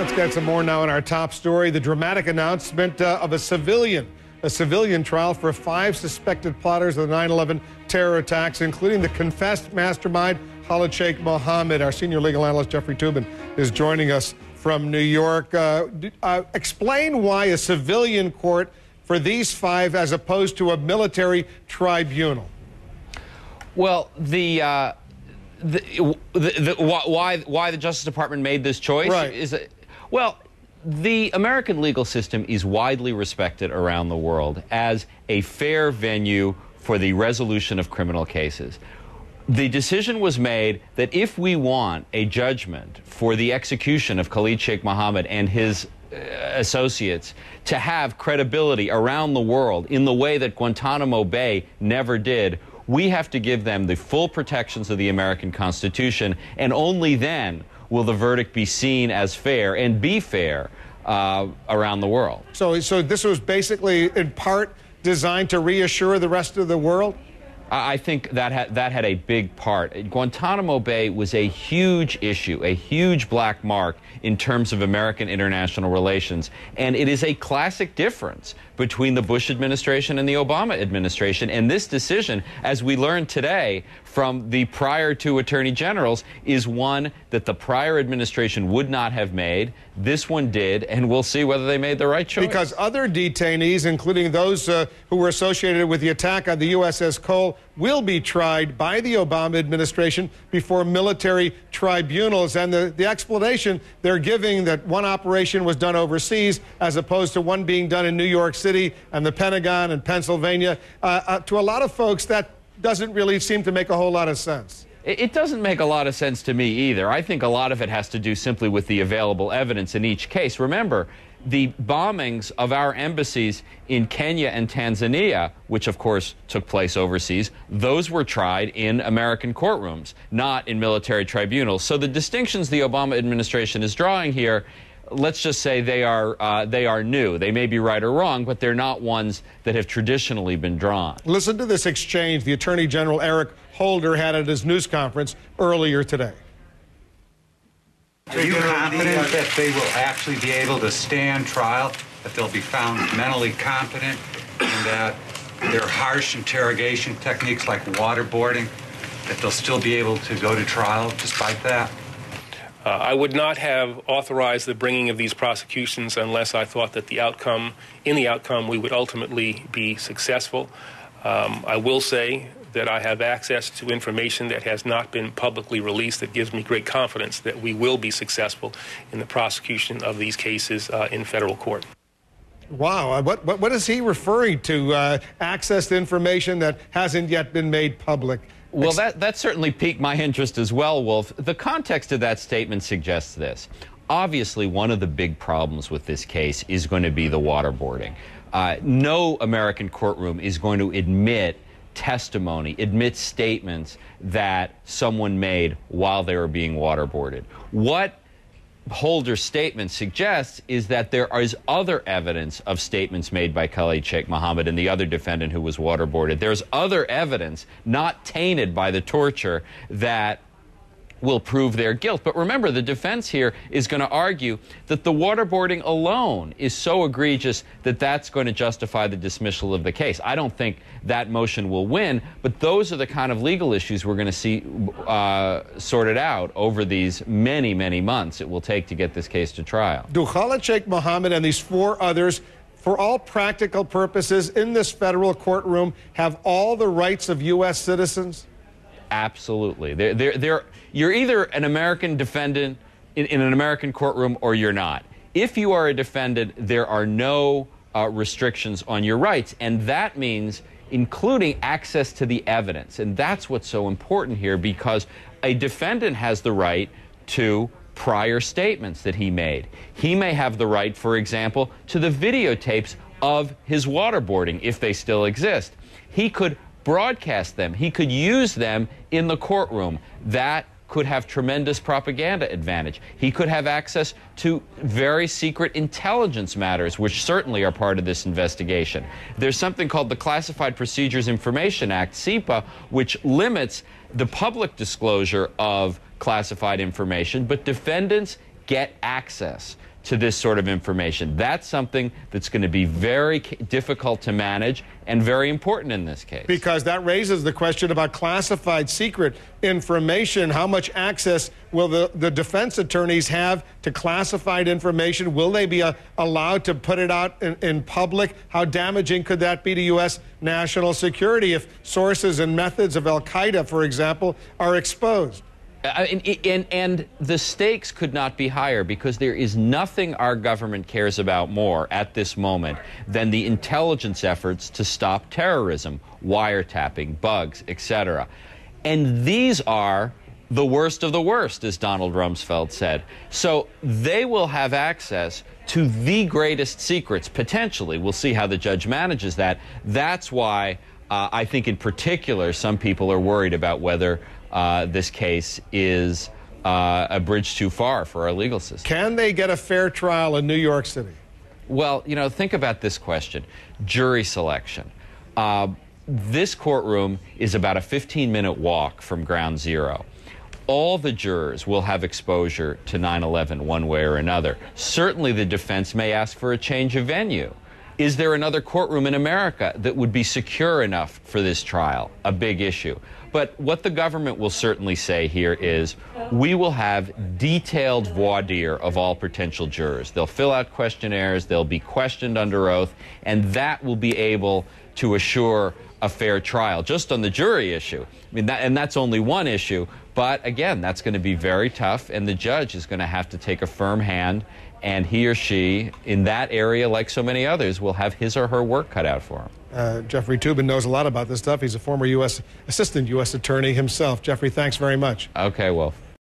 Let's get some more now on our top story. The dramatic announcement of a civilian trial for 5 suspected plotters of the 9/11 terror attacks, including the confessed mastermind, Khalid Sheikh Mohammed. Our senior legal analyst, Jeffrey Toobin, is joining us from New York. Explain why a civilian court for these 5 as opposed to a military tribunal. Well, why the Justice Department made this choice is that, well, the American legal system is widely respected around the world as a fair venue for the resolution of criminal cases. The decision was made that if we want a judgment for the execution of Khalid Sheikh Mohammed and his associates to have credibility around the world in the way that Guantanamo Bay never did, we have to give them the full protections of the American Constitution, and only then will the verdict be seen as fair and be fair around the world. So this was basically in part designed to reassure the rest of the world? I think that had a big part. Guantanamo Bay was a huge issue, a huge black mark in terms of American international relations, and it is a classic difference between the Bush administration and the Obama administration. And this decision, as we learned today from the prior 2 attorney generals, is one that the prior administration would not have made. This one did, and we'll see whether they made the right choice. Because other detainees, including those who were associated with the attack on the USS Cole, will be tried by the Obama administration before military tribunals. And the explanation they're giving that one operation was done overseas as opposed to one being done in New York City and the Pentagon and Pennsylvania, to a lot of folks, that doesn't really seem to make a whole lot of sense. It doesn't make a lot of sense to me either. I think a lot of it has to do simply with the available evidence in each case. Remember, the bombings of our embassies in Kenya and Tanzania, which of course took place overseas, those were tried in American courtrooms, not in military tribunals. So the distinctions the Obama administration is drawing here, let's just say they are new. They may be right or wrong, but they're not ones that have traditionally been drawn. Listen to this exchange the Attorney General Eric Holder had at his news conference earlier today. Are you confident that they will actually be able to stand trial, that they'll be found mentally competent, and that their harsh interrogation techniques like waterboarding, that they'll still be able to go to trial despite that? I would not have authorized the bringing of these prosecutions unless I thought that in the outcome, we would ultimately be successful. I will say that I have access to information that has not been publicly released that gives me great confidence that we will be successful in the prosecution of these cases in federal court. Wow. What is he referring to? Access to information that hasn't yet been made public? Well, that certainly piqued my interest as well, Wolf. The context of that statement suggests this. Obviously, one of the big problems with this case is going to be the waterboarding. No American courtroom is going to admit testimony, admit statements that someone made while they were being waterboarded. What Holder's statement suggests is that there is other evidence of statements made by Khalid Sheikh Mohammed and the other defendant who was waterboarded. There's other evidence not tainted by the torture that will prove their guilt. But remember, the defense here is going to argue that the waterboarding alone is so egregious that that's going to justify the dismissal of the case. I don't think that motion will win, but those are the kind of legal issues we're going to see sorted out over these many, many months it will take to get this case to trial. Do Khalid Sheikh Mohammed and these 4 others, for all practical purposes, in this federal courtroom, have all the rights of U.S. citizens? Absolutely. You're either an American defendant in an American courtroom or you're not. If you are a defendant, there are no restrictions on your rights, and that means including access to the evidence. And that's what's so important here, because a defendant has the right to prior statements that he made. He may have the right, for example, to the videotapes of his waterboarding, if they still exist. He could broadcast them. He could use them in the courtroom. That could have tremendous propaganda advantage. He could have access to very secret intelligence matters, which certainly are part of this investigation. There's something called the Classified Procedures Information Act, CIPA, which limits the public disclosure of classified information, but defendants get access to this sort of information. That's something that's going to be very difficult to manage and very important in this case. Because that raises the question about classified secret information. How much access will the defense attorneys have to classified information? Will they be allowed to put it out in public? How damaging could that be to U.S. national security if sources and methods of al-Qaeda, for example, are exposed? And the stakes could not be higher, because there is nothing our government cares about more at this moment than the intelligence efforts to stop terrorism, wiretapping, bugs, etc. And these are the worst of the worst, as Donald Rumsfeld said. So they will have access to the greatest secrets, potentially. We'll see how the judge manages that. That's why I think in particular some people are worried about whether this case is a bridge too far for our legal system. Can they get a fair trial in New York City? Well, you know, think about this question. Jury selection. This courtroom is about a 15-minute walk from Ground Zero. All the jurors will have exposure to 9/11 one way or another. Certainly the defense may ask for a change of venue. Is there another courtroom in America that would be secure enough for this trial? A big issue. But what the government will certainly say here is we will have detailed voir dire of all potential jurors. They'll fill out questionnaires, they'll be questioned under oath, and that will be able to assure a fair trial. Just on the jury issue, I mean, and that's only one issue, but again, that's going to be very tough, and the judge is going to have to take a firm hand, and he or she, in that area, like so many others, will have his or her work cut out for him. Jeffrey Toobin knows a lot about this stuff. He's a former assistant U.S. attorney himself. Jeffrey, thanks very much. Okay, Wolf.